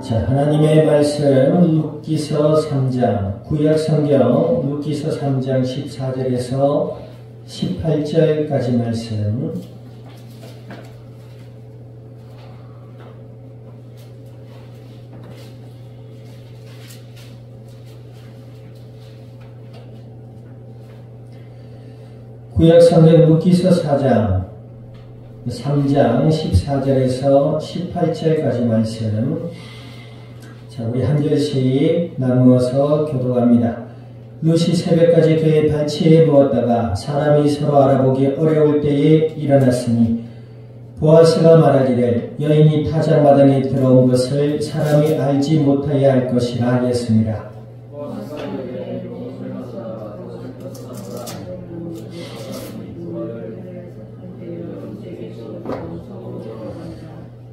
자, 하나님의 말씀 룻기서 3장, 구약성경 룻기서 3장 14절에서 18절까지 말씀. 구약성경 룻기서 4장 3장 14절에서 18절까지 말씀. 자, 우리 한 절씩 나누어서 교독합니다. 룻이 새벽까지 그의 밭에 누웠다가 사람이 서로 알아보기 어려울 때에 일어났으니 보아스가 말하기를 여인이 타작마당에 들어온 것을 사람이 알지 못하여 할 것이라 하였습니다.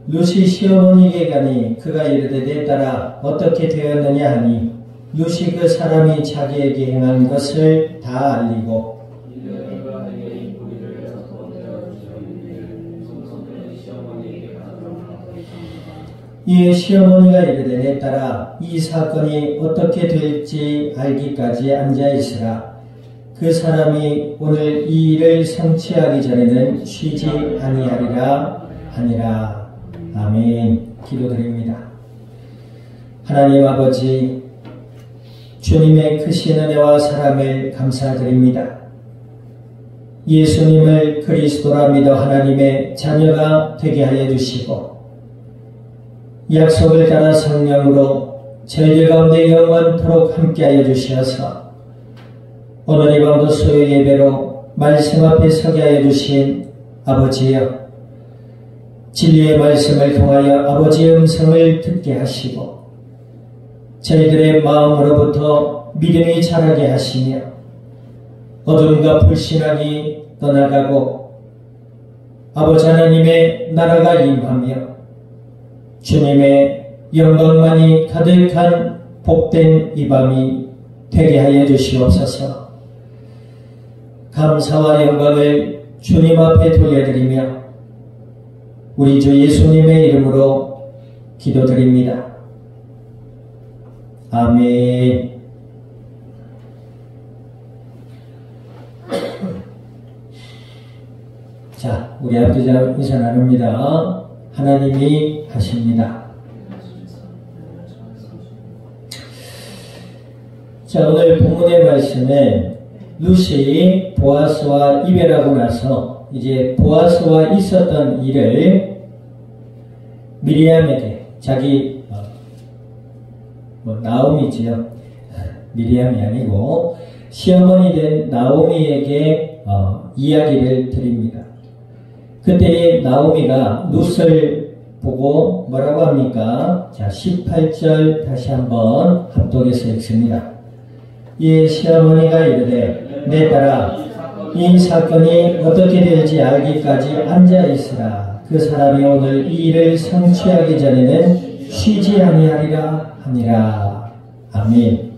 룻이 시어머니에게 가니 그가 이르되 내 딸아 어떻게 되었느냐 하니 룻이 그 사람이 자기에게 행한 것을 다 알리고 이에 시어머니가 이르되 내 딸아 이 사건이 어떻게 될지 알기까지 앉아있으라. 그 사람이 오늘 이 일을 성취하기 전에는 쉬지 아니하리라 하니라. 아멘. 기도드립니다. 하나님 아버지, 주님의 크신 은혜와 사랑을 감사드립니다. 예수님을 그리스도라 믿어 하나님의 자녀가 되게 하여 주시고 약속을 따라 성령으로 저희들 가운데 영원토록 함께하여 주시어서 오늘 이 밤도 수요 예배로 말씀 앞에 서게 하여 주신 아버지여, 진리의 말씀을 통하여 아버지의 음성을 듣게 하시고 저희들의 마음으로부터 믿음이 자라게 하시며 어둠과 불신앙이 떠나가고 아버지 하나님의 나라가 임하며 주님의 영광만이 가득한 복된 이 밤이 되게 하여 주시옵소서. 감사와 영광을 주님 앞에 돌려드리며 우리 주 예수님의 이름으로 기도드립니다. 아멘. 자, 우리 앞에자 인사 나눕니다. 하나님이 하십니다. 자, 오늘 본문의 말씀은 룻이 보아스와 이별하고 나서 이제 보아스와 있었던 일을 미리암에게, 자기 나오미지요. 미리암이 아니고 시어머니 된 나오미에게 이야기를 드립니다. 그때 나오미가 룻을 보고 뭐라고 합니까? 자, 18절 다시 한번 합독해서 읽습니다. 이에 시어머니가 이르되 내 딸아 이 사건이 어떻게 될지 알기까지 앉아있으라. 그 사람이 오늘 이 일을 성취하기 전에는 쉬지 아니하리라 하니라. 아멘.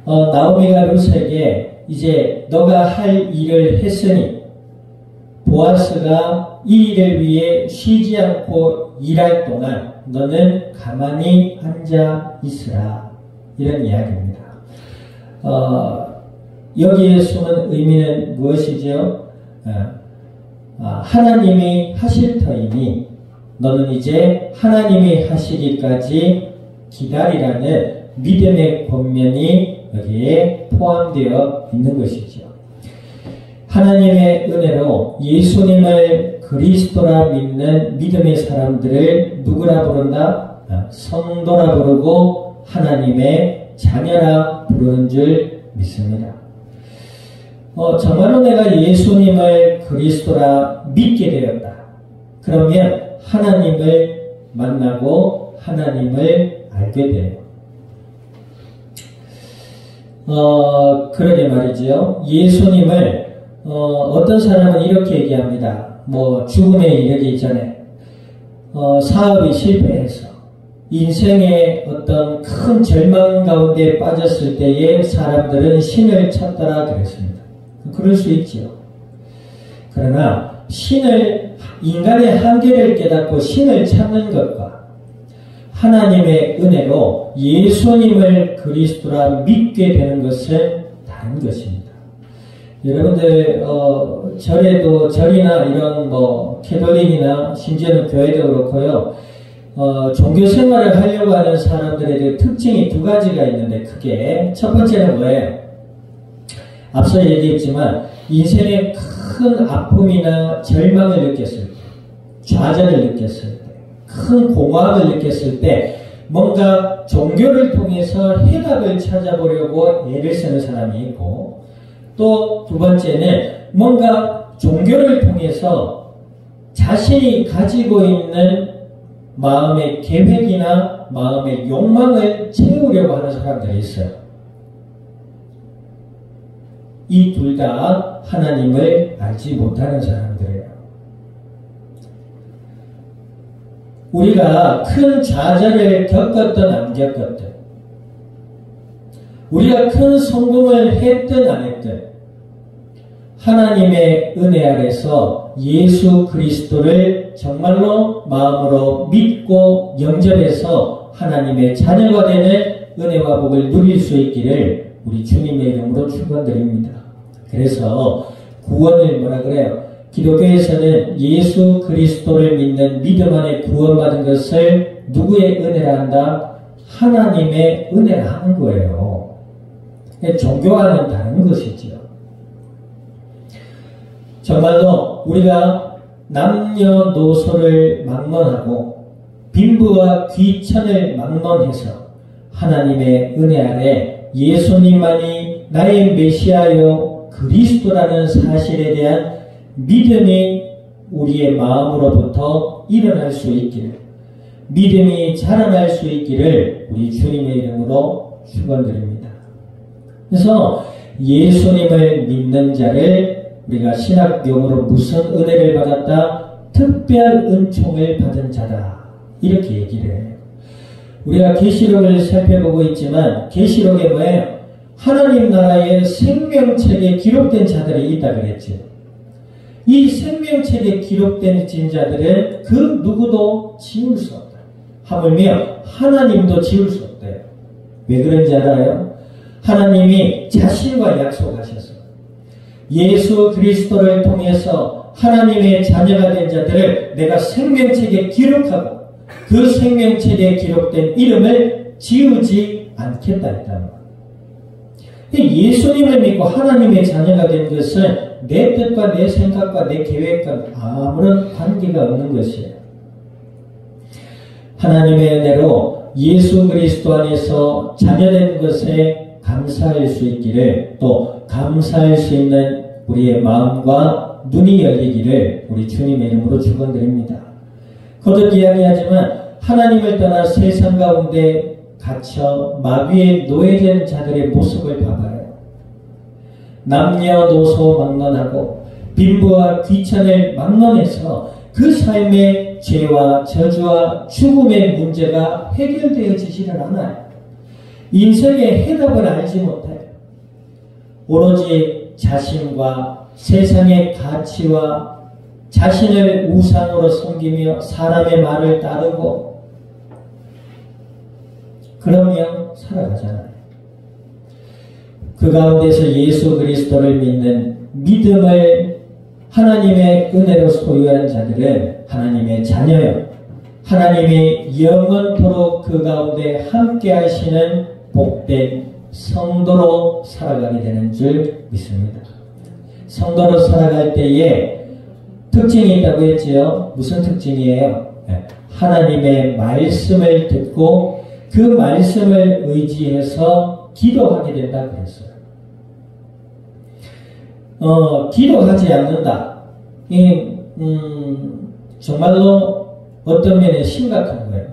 나오미가 룻에게 이제 너가 할 일을 했으니 보아스가 이 일을 위해 쉬지 않고 일할 동안 너는 가만히 앉아있으라. 이런 이야기입니다. 여기에 숨은 의미는 무엇이죠? 하나님이 하실 터이니 너는 이제 하나님이 하시기까지 기다리라는 믿음의 권면이 여기에 포함되어 있는 것이죠. 하나님의 은혜로 예수님을 그리스도라 믿는 믿음의 사람들을 누구라 부른다? 성도라 부르고 하나님의 자녀라 부르는 줄 믿습니다. 정말로 내가 예수님을 그리스도라 믿게 되었다. 그러면 하나님을 만나고 하나님을 알게 돼요. 그러게 말이죠. 예수님을 어떤 사람은 이렇게 얘기합니다. 죽음에 이르기 전에 사업이 실패해서 인생의 어떤 큰 절망 가운데 빠졌을 때에 사람들은 신을 찾더라 그랬습니다. 그럴 수 있지요. 그러나 인간의 한계를 깨닫고 신을 찾는 것과 하나님의 은혜로 예수님을 그리스도라 믿게 되는 것은 다른 것입니다. 여러분들 절이나 이런 캐톨릭이나 심지어는 교회도 그렇고요. 종교 생활을 하려고 하는 사람들의 특징이 두 가지가 있는데 크게 첫 번째는 뭐예요? 앞서 얘기했지만 인생의 큰 아픔이나 절망을 느꼈을 때, 좌절을 느꼈을 때, 큰 공허함을 느꼈을 때 뭔가 종교를 통해서 해답을 찾아보려고 애를 쓰는 사람이 있고, 또 두 번째는 뭔가 종교를 통해서 자신이 가지고 있는 마음의 계획이나 마음의 욕망을 채우려고 하는 사람들이 있어요. 이 둘 다 하나님을 알지 못하는 사람들이에요. 우리가 큰 좌절을 겪었든 안 겪었든, 우리가 큰 성공을 했든 안 했든, 하나님의 은혜 아래서 예수 그리스도를 정말로 마음으로 믿고 영접해서 하나님의 자녀가 되는 은혜와 복을 누릴 수 있기를 우리 주님의 이름으로 축원드립니다. 그래서 구원을 뭐라 그래요? 기독교에서는 예수 그리스도를 믿는 믿음 안에 구원받은 것을 누구의 은혜라 한다? 하나님의 은혜라 하는 거예요. 종교와는 다른 것이지요. 정말로 우리가 남녀노소를 막론하고 빈부와 귀천을 막론해서 하나님의 은혜 아래 예수님만이 나의 메시아요 그리스도라는 사실에 대한 믿음이 우리의 마음으로부터 일어날 수 있기를, 믿음이 자라날 수 있기를 우리 주님의 이름으로 축원드립니다. 그래서 예수님을 믿는 자를 우리가 신학용어로 무슨 은혜를 받았다? 특별 은총을 받은 자다. 이렇게 얘기를 해요. 우리가 계시록을 살펴보고 있지만 계시록에 뭐예요? 하나님 나라의 생명책에 기록된 자들이 있다 그랬죠. 이 생명책에 기록된 자들은 그 누구도 지울 수 없다. 하물며 하나님도 지울 수 없대요. 왜 그런지 알아요? 하나님이 자신과 약속하셔서 예수 그리스도를 통해서 하나님의 자녀가 된 자들을 내가 생명책에 기록하고 그 생명책에 기록된 이름을 지우지 않겠다 했다는 거예요. 예수님을 믿고 하나님의 자녀가 된 것은 내 뜻과 내 생각과 내 계획과 아무런 관계가 없는 것이에요. 하나님의 은혜로 예수 그리스도 안에서 자녀된 것에 감사할 수 있기를, 또 감사할 수 있는 우리의 마음과 눈이 열리기를 우리 주님의 이름으로 축원드립니다. 거듭 이야기하지만 하나님을 떠나 세상 가운데 갇혀 마귀에 노예된 자들의 모습을 봐봐요. 남녀노소 막론하고 빈부와 귀천을 막론해서 그 삶의 죄와 저주와 죽음의 문제가 해결되어지지는 않아요. 인생의 해답을 알지 못해요. 오로지 자신과 세상의 가치와 자신을 우상으로 섬기며 사람의 말을 따르고 그러면 살아가잖아요. 그 가운데서 예수 그리스도를 믿는 믿음을 하나님의 은혜로 소유한 자들은 하나님의 자녀요, 하나님이 영원토록 그 가운데 함께 하시는 복된 성도로 살아가게 되는 줄 믿습니다. 성도로 살아갈 때에 특징이 있다고 했지요. 무슨 특징이에요? 하나님의 말씀을 듣고 그 말씀을 의지해서 기도하게 된다고 했어요. 기도하지 않는다. 정말로 어떤 면에 심각한 거예요.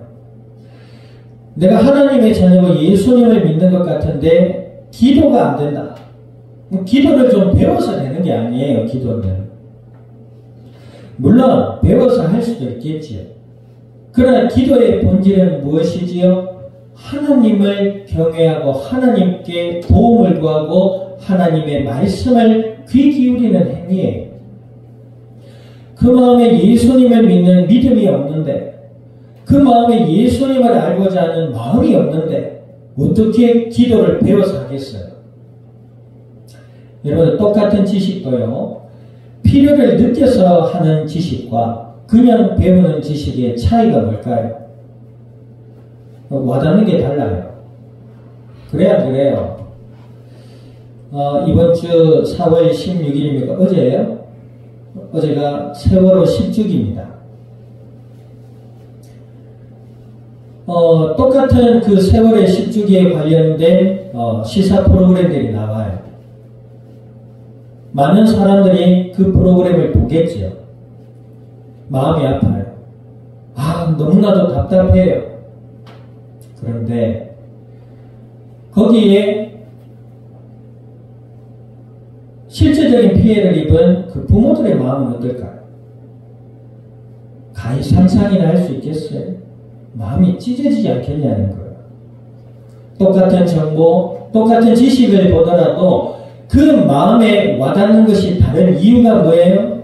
내가 하나님의 자녀고 예수님을 믿는 것 같은데 기도가 안 된다. 기도를 좀 배워서 되는 게 아니에요. 기도는 물론 배워서 할 수도 있겠지요. 그러나 기도의 본질은 무엇이지요? 하나님을 경외하고 하나님께 도움을 구하고 하나님의 말씀을 귀 기울이는 행위예요. 그 마음에 예수님을 믿는 믿음이 없는데, 그 마음에 예수님을 알고자 하는 마음이 없는데 어떻게 기도를 배워서 하겠어요? 여러분, 똑같은 지식도요, 필요를 느껴서 하는 지식과 그냥 배우는 지식의 차이가 뭘까요? 와닿는 게 달라요. 그래야 안 그래요? 이번 주 4월 16일입니까? 어제예요? 어제가 세월호 10주기입니다. 똑같은 그 세월의 10주기에 관련된 시사 프로그램들이 나와요. 많은 사람들이 그 프로그램을 보겠죠. 마음이 아파요. 너무나도 답답해요. 그런데 거기에 실제적인 피해를 입은 그 부모들의 마음은 어떨까요? 가히 상상이나 할 수 있겠어요? 마음이 찢어지지 않겠냐는 거예요. 똑같은 정보, 똑같은 지식을 보더라도 그 마음에 와닿는 것이 다른 이유가 뭐예요?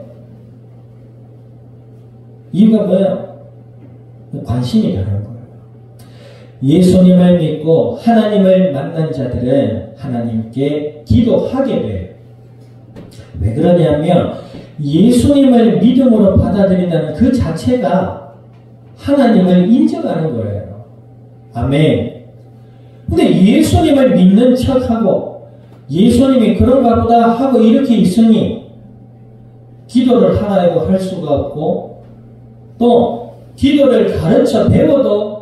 이유가 뭐예요? 관심이 다른 거예요. 예수님을 믿고 하나님을 만난 자들은 하나님께 기도하게 돼요. 왜 그러냐면 예수님을 믿음으로 받아들인다는 그 자체가 하나님을 인정하는 거예요. 아멘. 근데 예수님을 믿는 척하고 예수님이 그런가 보다 하고 이렇게 있으니 기도를 하라고 할 수가 없고, 또 기도를 가르쳐 배워도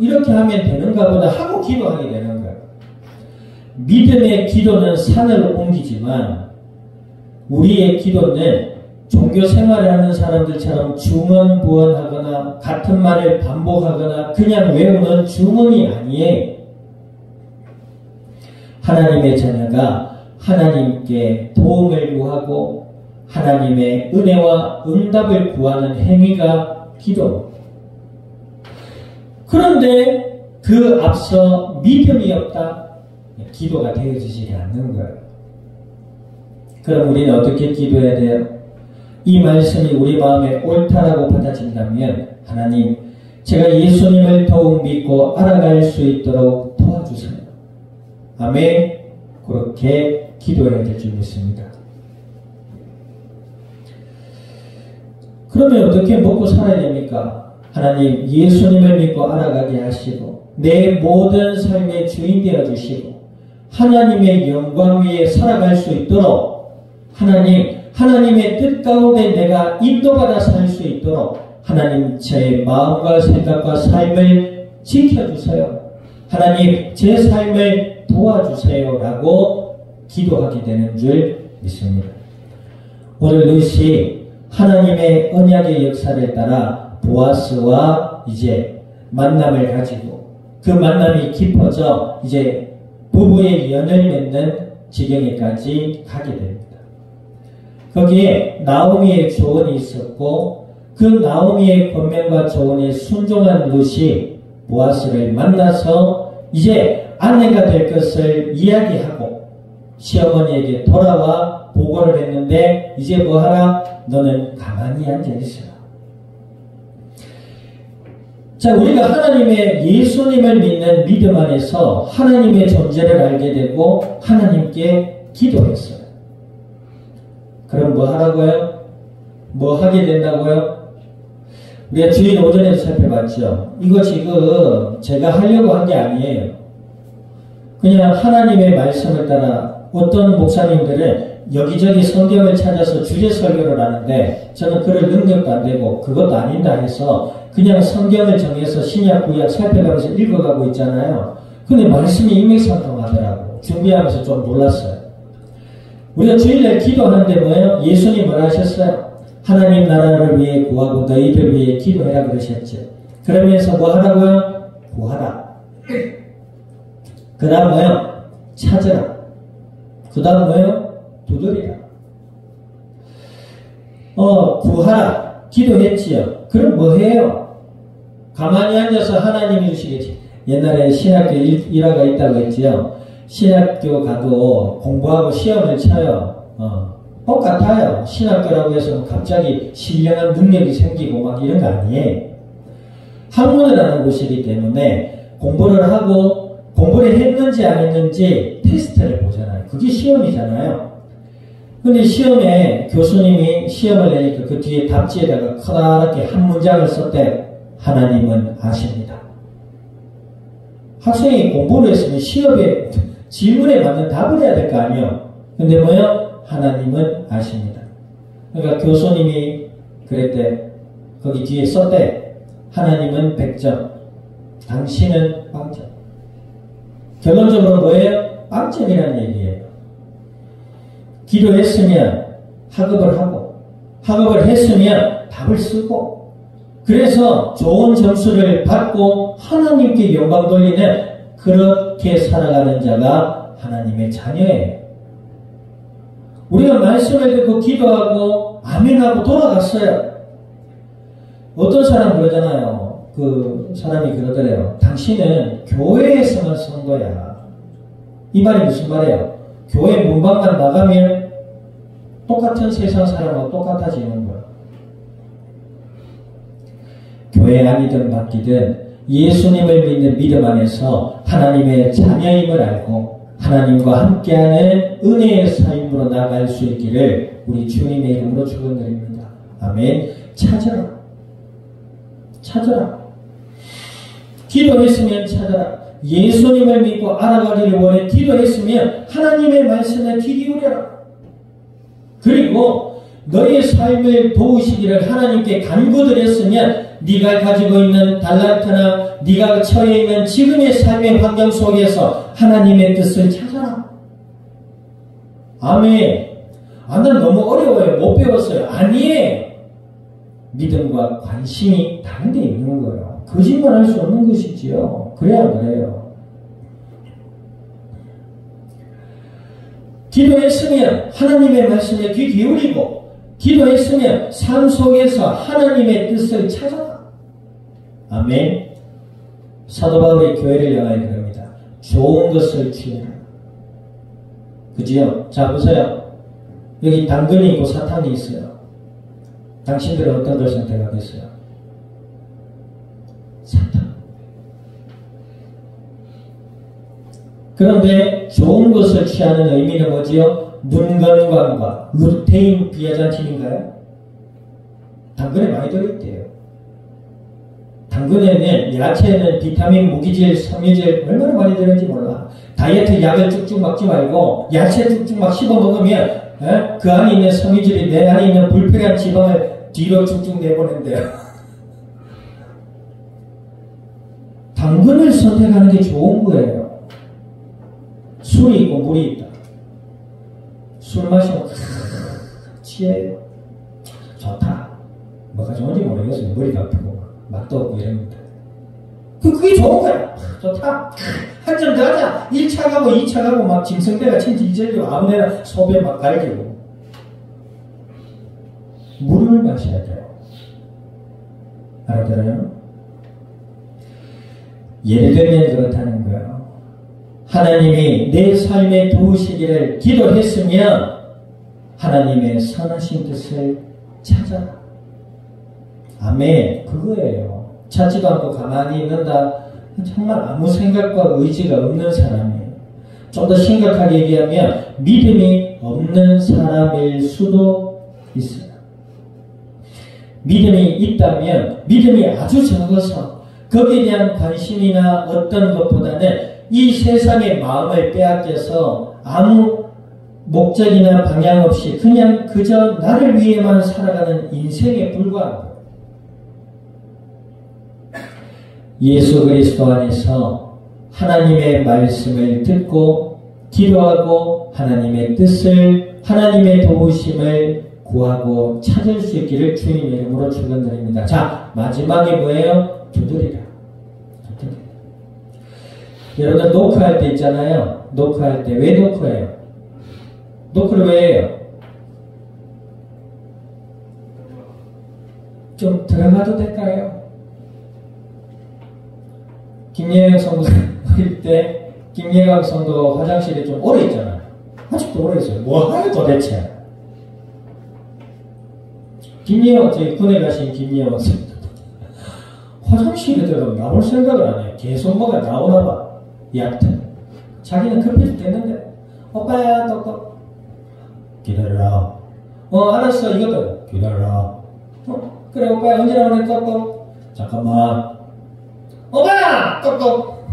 이렇게 하면 되는가 보다 하고 기도하게 되는 거예요. 믿음의 기도는 산을 옮기지만 우리의 기도는 종교 생활을 하는 사람들처럼 중언부언하거나 같은 말을 반복하거나 그냥 외우는 주문이 아니에요. 하나님의 자녀가 하나님께 도움을 구하고 하나님의 은혜와 응답을 구하는 행위가 기도. 그런데 그 앞서 믿음이 없다, 기도가 되어지지 않는 거예요. 그럼 우리는 어떻게 기도해야 돼요? 이 말씀이 우리 마음에 옳다라고 받아진다면, 하나님, 제가 예수님을 더욱 믿고 알아갈 수 있도록 도와주세요. 아멘. 그렇게 기도해야 될 줄 믿습니다. 그러면 어떻게 먹고 살아야 됩니까? 하나님, 예수님을 믿고 알아가게 하시고 내 모든 삶의 주인 되어주시고 하나님의 영광 위에 살아갈 수 있도록 하나님의 뜻 가운데 내가 인도받아 살 수 있도록 하나님, 제 마음과 생각과 삶을 지켜주세요. 하나님, 제 삶을 도와주세요 라고 기도하게 되는 줄 믿습니다. 오늘 룻이 하나님의 언약의 역사를 따라 보아스와 이제 만남을 가지고 그 만남이 깊어져 이제 부부의 연을 맺는 지경에까지 가게 됩니다. 거기에 나오미의 조언이 있었고 그 나오미의 권면과 조언에 순종한 룻이 보아스를 만나서 이제 아내가 될 것을 이야기하고 시어머니에게 돌아와 보고를 했는데 이제 뭐하라? 너는 가만히 앉아있어라. 자, 우리가 하나님의 예수님을 믿는 믿음 안에서 하나님의 존재를 알게 되고 하나님께 기도했어요. 그럼 뭐 하라고요? 뭐 하게 된다고요? 우리가 주일 오전에도 살펴봤죠. 이거 지금 제가 하려고 한 게 아니에요. 그냥 하나님의 말씀을 따라 어떤 목사님들은 여기저기 성경을 찾아서 주제 설교를 하는데 저는 그럴 능력도 안 되고 그것도 아닌다 해서 그냥 성경을 정해서 신약 구약 살펴가면서 읽어가고 있잖아요. 근데 말씀이 일맥상통하더라고. 준비하면서 좀 놀랐어요. 우리가 주일날 기도하는데 뭐예요? 예수님 뭐라 하셨어요? 하나님 나라를 위해 구하고 너희들 위해 기도해라 그러셨죠. 그러면서 뭐 하라고요? 구하라. 그 다음 뭐예요? 찾으라. 그 다음 뭐예요? 두드리라. 구하라. 기도했지요. 그럼 뭐 해요? 가만히 앉아서 하나님이 주시겠지. 옛날에 신학교 일화가 있다고 했지요. 신학교 가도 공부하고 시험을 쳐요. 똑같아요. 신학교라고 해서 갑자기 신령한 능력이 생기고 막 이런 거 아니에요. 학문을 하는 곳이기 때문에 공부를 하고 공부를 했는지 안 했는지 테스트를 보잖아요. 그게 시험이잖아요. 근데 시험에 교수님이 시험을 내니까 그 뒤에 답지에다가 커다랗게 한 문장을 썼대. 하나님은 아십니다. 학생이 공부를 했으면 시험에 질문에 맞는 답을 해야 될 거 아니에요. 근데 뭐요? 하나님은 아십니다. 그러니까 교수님이 그랬대. 거기 뒤에 썼대. 하나님은 100점. 당신은 빵점. 결론적으로 뭐예요? 빵점이라는 얘기예요. 기도했으면 학업을 하고, 학업을 했으면 답을 쓰고, 그래서 좋은 점수를 받고 하나님께 영광 돌리는 그렇게 살아가는 자가 하나님의 자녀예요. 우리가 말씀을 듣고 기도하고 아멘하고 돌아갔어요. 어떤 사람 그러잖아요. 그 사람이 그러더래요. 당신은 교회에서만 선 거야. 이 말이 무슨 말이에요? 교회 문방만 나가면 똑같은 세상 사람하고 똑같아지는 거야. 교회 아니든 맡기든 예수님을 믿는 믿음 안에서 하나님의 자녀임을 알고 하나님과 함께하는 은혜의 삶으로 나아갈 수 있기를 우리 주님의 이름으로 축원드립니다. 아멘. 찾아라. 찾아라. 기도했으면 찾아라. 예수님을 믿고 알아가기를 원해 기도했으면 하나님의 말씀에 귀 기울여라. 그리고 너의 삶을 도우시기를 하나님께 간구드렸으면 네가 가지고 있는 달란트나 네가 처해 있는 지금의 삶의 환경 속에서 하나님의 뜻을 찾아라. 아멘. 난 너무 어려워요. 못 배웠어요. 아니에요. 믿음과 관심이 다른 데 있는 거예요. 거짓말할 수 없는 것이지요. 그래야 그래요. 기도했으면 하나님의 말씀에 귀 기울이고 기도했으면 삶 속에서 하나님의 뜻을 찾아라. 아멘. 사도 바울이 교회를 향하여 그럽니다. 좋은 것을 취해라. 그지요? 자, 보세요. 여기 당근이 있고 사탕이 있어요. 당신들은 어떤 걸 선택하겠어요? 사탕. 그런데 좋은 것을 취하는 의미는 뭐지요? 눈 건강과 루테인 비아잔틴인가요? 당근에 많이 들어있대요. 당근에는, 야채에는 비타민, 무기질, 섬유질 얼마나 많이 들어있는지 몰라. 다이어트 약을 쭉쭉 먹지 말고 야채 쭉쭉 막 씹어 먹으면 그 안에 있는 섬유질이 내 안에 있는 불필요한 지방을 뒤로 쭉쭉 내보낸대요. 당근을 선택하는 게 좋은 거예요. 술이 있고 물이 있다. 술 마시면 취해요. 좋다. 뭐가 좋은지 모르겠어요. 머리가 아프고 맛도 없고 이럽니다. 그게 좋은 거야. 좋다. 한 잔 더 하자. 1차 가고 2차 가고 막 짐승배가 친지지리고 아무데나 소변 막 갈기고. 물을 마셔야 돼요. 알아들어요? 예를 들면 그렇다는 거예요. 하나님이 내 삶에 도우시기를 기도했으면 하나님의 선하신 뜻을 찾아라. 아멘. 그거예요. 찾지도 않고 가만히 있는다. 정말 아무 생각과 의지가 없는 사람이에요. 좀 더 심각하게 얘기하면 믿음이 없는 사람일 수도 있어요. 믿음이 있다면 믿음이 아주 적어서 거기에 대한 관심이나 어떤 것보다는 이 세상의 마음을 빼앗겨서 아무 목적이나 방향 없이 그냥 그저 나를 위해만 살아가는 인생에 불과한 거예요. 예수 그리스도 안에서 하나님의 말씀을 듣고 기도하고 하나님의 뜻을, 하나님의 도우심을 구하고 찾을 수 있기를 주님의 이름으로 축원드립니다. 자, 마지막에 뭐예요? 두드리라. 두드리라. 여러분 노크할 때 있잖아요. 노크할 때 왜 노크해요? 노크를 왜 해요? 좀 들어가도 될까요? 김예강 성도 어릴 때 김예강 성도가 화장실에 좀 오래 있잖아요. 아직도 오래 있어요. 뭐 하요 도대체? 김예원, 저희 군에 가신 김예원 성도 화장실에 들어가면 나올 생각을 안 해. 계속 뭐가 나오나 봐. 여하튼 자기는 급해 죽겠는데 오빠야 똑똑 기다려라. 알았어 이것도 기다려라. 그래 오빠야 언제 나오네 똑똑. 잠깐만. 오빠야 똑똑.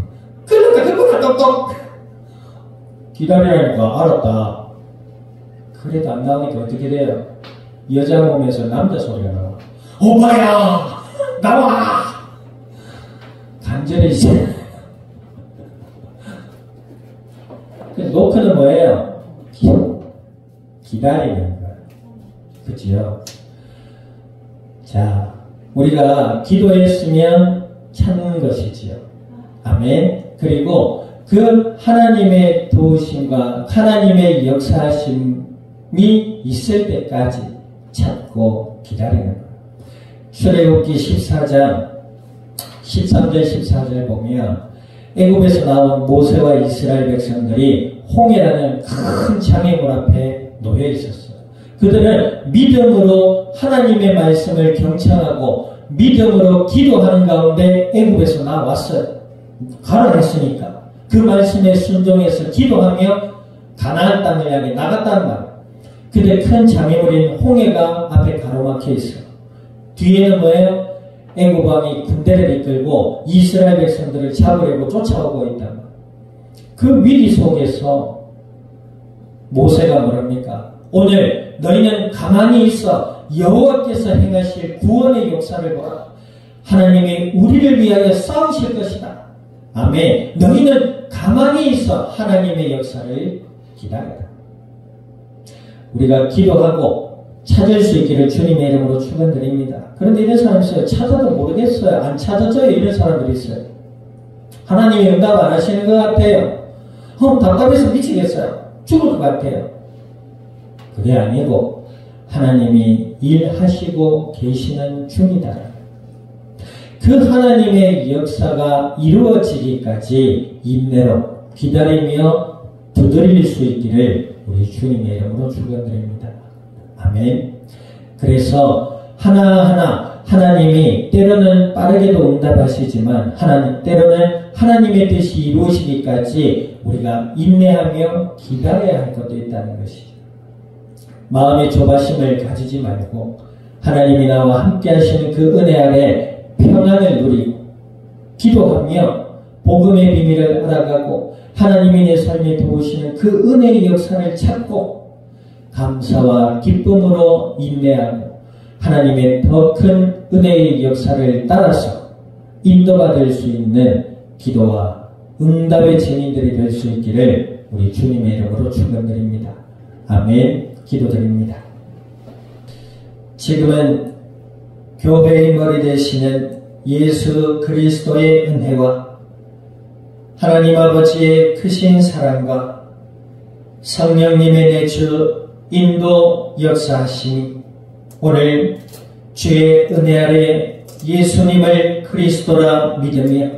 그러니까 똑똑. 기다리라니까 알았다. 그래도 안 나오니까 어떻게 돼요? 여자 몸에서 남자 소리가 나와. 오빠야 나와. 간절히 이제 노크는 뭐예요? 기다리는 거예요. 그치요? 자, 우리가 기도했으면 찾는 것이지요. 아멘. 그리고 그 하나님의 도우심과 하나님의 역사하심이 있을 때까지 찾고 기다리는 거예요. 출애굽기 14장 13절 14절 보면 애굽에서 나온 모세와 이스라엘 백성들이 홍해라는 큰 장애물 앞에 놓여 있었어요. 그들은 믿음으로 하나님의 말씀을 경청하고 믿음으로 기도하는 가운데 애굽에서 나왔어요. 가라했으니까 그 말씀에 순종해서 기도하며 가나안 땅을 향해 나갔단 말이에요. 근데 큰 장애물인 홍해가 앞에 가로막혀 있어요. 뒤에는 뭐예요? 애굽 왕이 군대를 이끌고 이스라엘 백성들을 잡으려고 쫓아오고 있단 말이에요. 그 위기 속에서 모세가 뭐랍니까? 오늘 너희는 가만히 있어 여호와께서 행하실 구원의 역사를 보라. 하나님이 우리를 위하여 싸우실 것이다. 아멘. 너희는 가만히 있어 하나님의 역사를 기다려라. 우리가 기도하고 찾을 수 있기를 주님의 이름으로 축원드립니다. 그런데 이런 사람 있어요. 찾아도 모르겠어요. 안 찾아져요. 이런 사람들이 있어요. 하나님이 응답 안 하시는 것 같아요. 답답해서 미치겠어요. 죽을 것 같아요. 그게 아니고 하나님이 일하시고 계시는 중이다. 그 하나님의 역사가 이루어지기까지 인내로 기다리며 두드릴 수 있기를 우리 주님의 이름으로 축원드립니다. 아멘. 그래서 하나하나 하나님이 때로는 빠르게도 응답하시지만 때로는 하나님의 뜻이 이루어지기까지 우리가 인내하며 기다려야 할 것도 있다는 것이죠. 마음의 조바심을 가지지 말고 하나님이 나와 함께 하시는 그 은혜 아래 평안을 누리고 기도하며 복음의 비밀을 알아가고 하나님이 내 삶에 도우시는 그 은혜의 역사를 찾고 감사와 기쁨으로 인내하고 하나님의 더 큰 은혜의 역사를 따라서 인도받을 수 있는 기도와 응답의 증인들이 될 수 있기를 우리 주님의 이름으로 축원드립니다. 아멘. 기도드립니다. 지금은 교회의 머리 되시는 예수 그리스도의 은혜와 하나님 아버지의 크신 사랑과 성령님의 내주 인도 역사하심이 오늘 주의 은혜 아래 예수님을 그리스도라 믿으며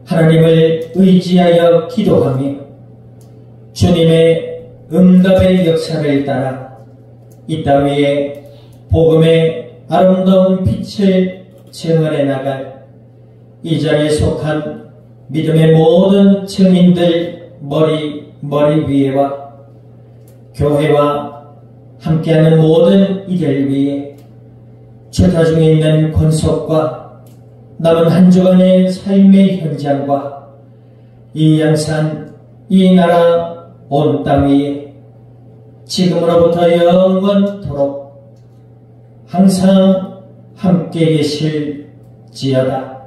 하나님을 의지하여 기도하며 주님의 응답의 역사를 따라 이 땅 위에 복음의 아름다운 빛을 증언해 나갈 이 자리에 속한 믿음의 모든 증인들 머리 위에와 교회와 함께하는 모든 이들 위에 처타 중에 있는 권속과 남은 한 주간의 삶의 현장과 이 양산, 이 나라 온 땅 위에 지금으로부터 영원토록 항상 함께 계실지어다.